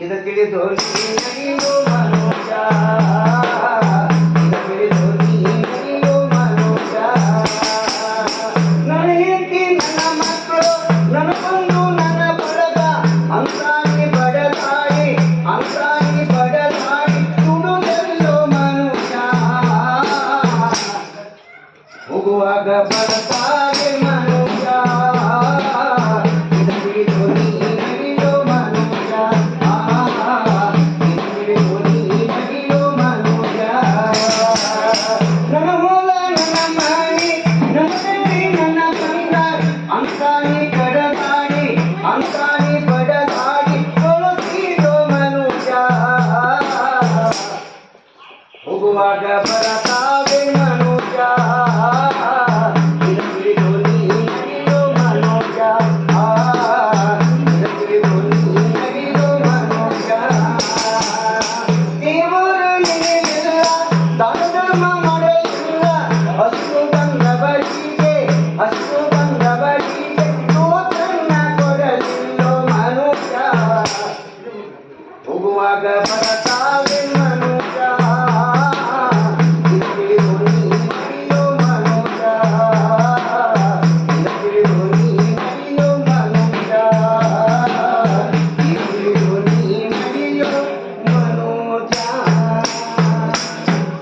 ಇದ ತಿಳಿದು ನೀನು ಮನುಜ, ಇದ ತಿಳಿದು ನೀನು ಮನುಜ. ನನ್ನ ಹೆಂಡತಿ ನನ್ನ ಮಕ್ಕಳು ನನ್ನ ಬಂಧು ನನ್ನ ಬಳಗ ಅಂತಾಗಿ ಬಡದಾಡಿ ಅಂತಾಗಿ ಬಡದಾಡಿ ತುಡುಗೆಲ್ಲೋ ಮನುಜ. ಹೋಗುವಾಗ ಬಡದಾಗೆ ಮನುಜ, ಇದ ತಿಳಿದು ನೀನು ಮನುಜ, ಇದ ತಿಳಿದು ನೀನು ಮನುಜ. ನನ್ನ ಮೂಲ ನನ್ನ ಮನೆ ನನ್ನ ತಂದೆ ನನ್ನ ಬಂದ ಅಂತಾಗಿ ಬಡದಾಡಿ ಅಂತಾಗಿ ಬಡದಾಡಿ ತೊಳಸಿದೋ ಮನುಜ. ಹೋಗುವಾಗ ಬರತಾವೆ ಮನುಜ, ಇದ ತಿಳಿದು ನೀನು ಮನುಜ, ಇದ ತಿಳಿದು ನೀನು ಮನುಜ. ದೇವರು ನಿನಗೆಲ್ಲ ದಾನ ಧರ್ಮ ಮಾಡಲಿಲ್ಲ, ಅಷ್ಟು ಬಂದವರಿಗೆ ಅಷ್ಟು ಬಂದವರಿಗೆ ಸ್ತೋತ್ರನ್ನ ಕೊಡಲಿಲ್ಲೋ ಮನುಜ. ಹೋಗುವಾಗ ಬರತಾವೆ ಮನುಜ.